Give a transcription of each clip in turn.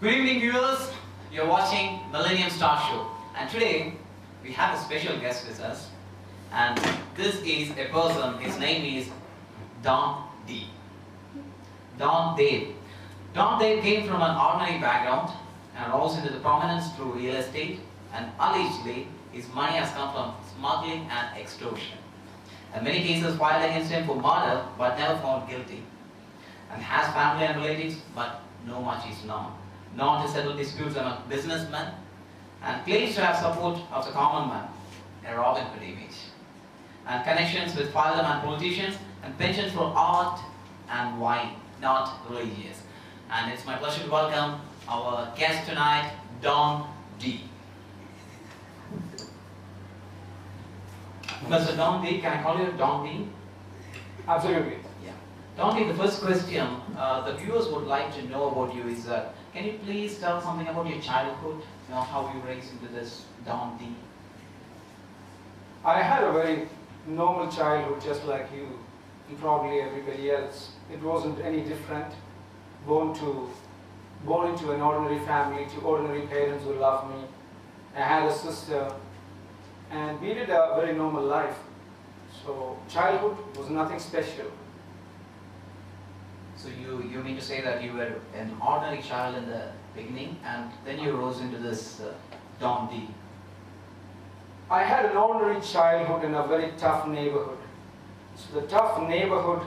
Good evening viewers, you're watching Millennium Star Show, and today we have a special guest with us, and this is a person, his name is Don D. Don Dave. Don Dave came from an ordinary background and rose into the prominence through real estate, and allegedly his money has come from smuggling and extortion. In many cases filed against him for murder but never found guilty, and has family and relatives but no much is known. Known to settle disputes among businessmen, and claims to have support of the common man, a Robin Hood image, and connections with father and politicians, and pensions for art and wine, not religious. And it's my pleasure to welcome our guest tonight, Don D. Mr. Don D, can I call you Don D? Absolutely. Yeah. Don D, the first question the viewers would like to know about you is can you please tell something about your childhood? You know, how you raised into this Don D? I had a very normal childhood, just like you and probably everybody else. It wasn't any different. Born into an ordinary family, to ordinary parents who loved me. I had a sister, and we did a very normal life. So childhood was nothing special. So you mean to say that you were an ordinary child in the beginning, and then you rose into this Don D? I had an ordinary childhood in a very tough neighborhood. So the tough neighborhood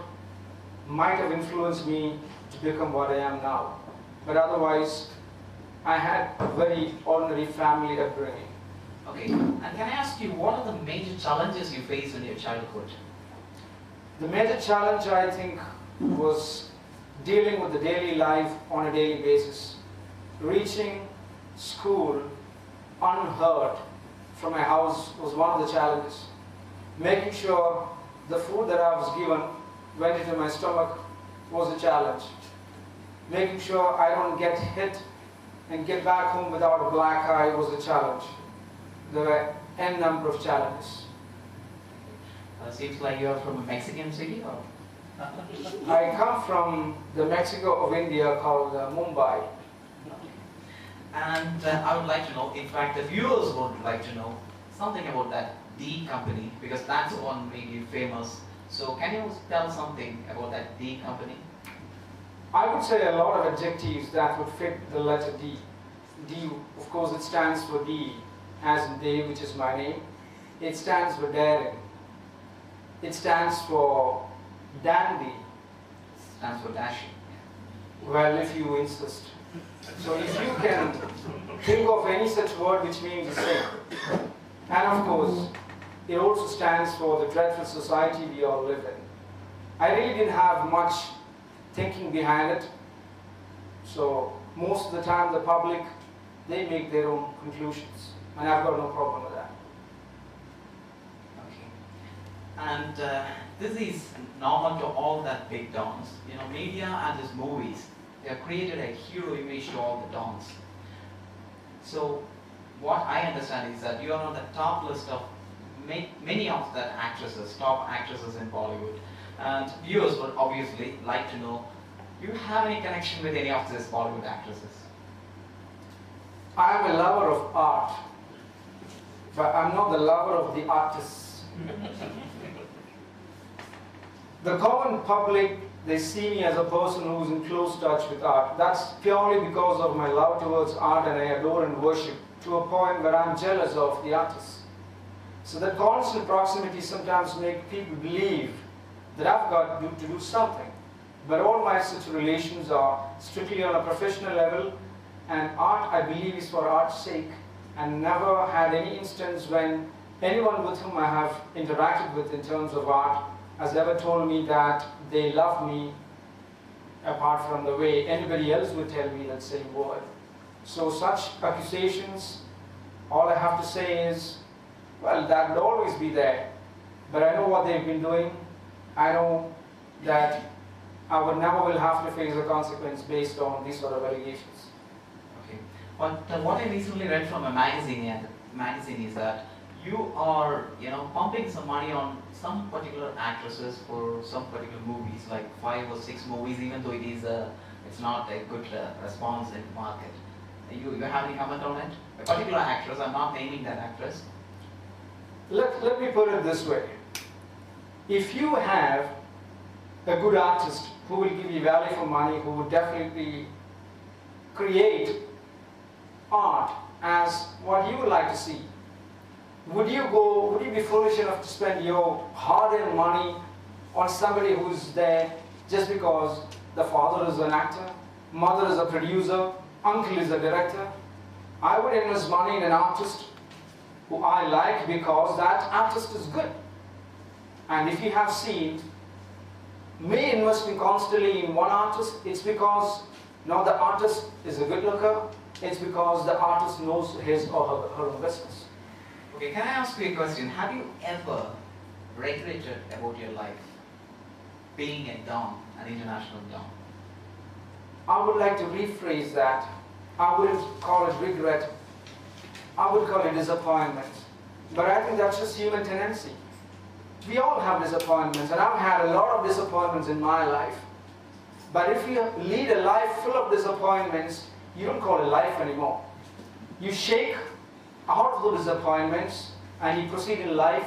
might have influenced me to become what I am now. But otherwise, I had a very ordinary family upbringing. Okay, and can I ask you, what are the major challenges you faced in your childhood? The major challenge, I think, was dealing with the daily life on a daily basis. Reaching school unheard from my house was one of the challenges. Making sure the food that I was given went into my stomach was a challenge. Making sure I don't get hit and get back home without a black eye was a challenge. There were n number of challenges. Seems like you are from a Mexican city, or? I come from the Mexico of India called Mumbai. And I would like to know, in fact the viewers would like to know something about that D company, because that's the one made you famous. So can you tell something about that D company? I would say a lot of adjectives that would fit the letter D. D, of course, it stands for D, as in Dave, which is my name. It stands for daring. It stands for dandy. Stands for dashing. Well, if you insist. So if you can think of any such word which means the same. And of course, it also stands for the dreadful society we all live in. I really didn't have much thinking behind it. So most of the time the public, they make their own conclusions. And I've got no problem with that. And this is normal to all that big dons. You know, media and these movies, they have created a hero image to all the dons. So what I understand is that you are on the top list of many of the actresses, top actresses in Bollywood. And viewers would obviously like to know, do you have any connection with any of these Bollywood actresses? I am a lover of art, but I'm not the lover of the artists. The common public, they see me as a person who's in close touch with art. That's purely because of my love towards art, and I adore and worship to a point where I'm jealous of the artists. So that constant proximity sometimes makes people believe that I've got to do something. But all my such relations are strictly on a professional level, and art, I believe, is for art's sake, and never had any instance when anyone with whom I have interacted with in terms of art has ever told me that they love me, apart from the way anybody else would tell me that same word. So such accusations, all I have to say is, well, that would always be there. But I know what they've been doing. I know that I would never will have to face a consequence based on these sort of allegations. Okay. But what I recently read from a magazine is that you are, pumping some money on some particular actresses for some particular movies, like 5 or 6 movies, even though it's not a good response in the market. You have any comment on it? A particular actress, I'm not naming that actress. Let me put it this way. If you have a good artist who will give you value for money, who will definitely create art as what you would like to see, would you be foolish enough to spend your hard-earned money on somebody who's there just because the father is an actor, mother is a producer, uncle is a director? I would invest money in an artist who I like because that artist is good. And if you have seen me investing constantly in one artist, it's because now the artist is a good looker, it's because the artist knows his or her own business. Okay, can I ask you a question? Have you ever regretted about your life being a Don, an international Don? I would like to rephrase that. I wouldn't call it regret. I would call it disappointment. But I think that's just human tendency. We all have disappointments, and I've had a lot of disappointments in my life. But if you lead a life full of disappointments, you don't call it life anymore. You shake out of the disappointments and you proceed in life,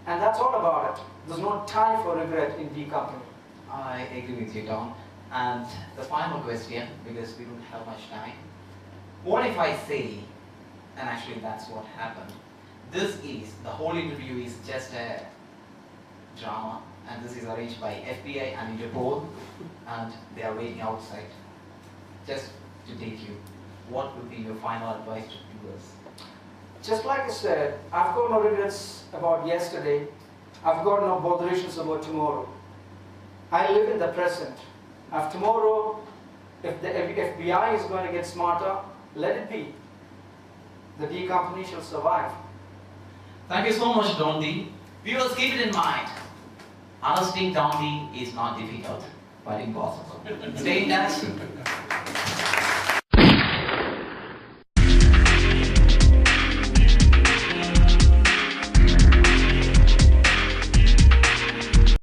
and that's all about it. There's no time for regret in D company. I agree with you, Don. And the final question, because we don't have much time. What if I say, and actually that's what happened, the whole interview is just a drama, and this is arranged by FBI and Interpol, and they are waiting outside just to take you. What would be your final advice to viewers? Just like I said, I've got no regrets about yesterday. I've got no botherations about tomorrow. I live in the present. If tomorrow, if the FBI is going to get smarter, let it be. The D company shall survive. Thank you so much, Don D. Viewers, keep it in mind. Understanding Don D is not difficult, but impossible. Stay in touch.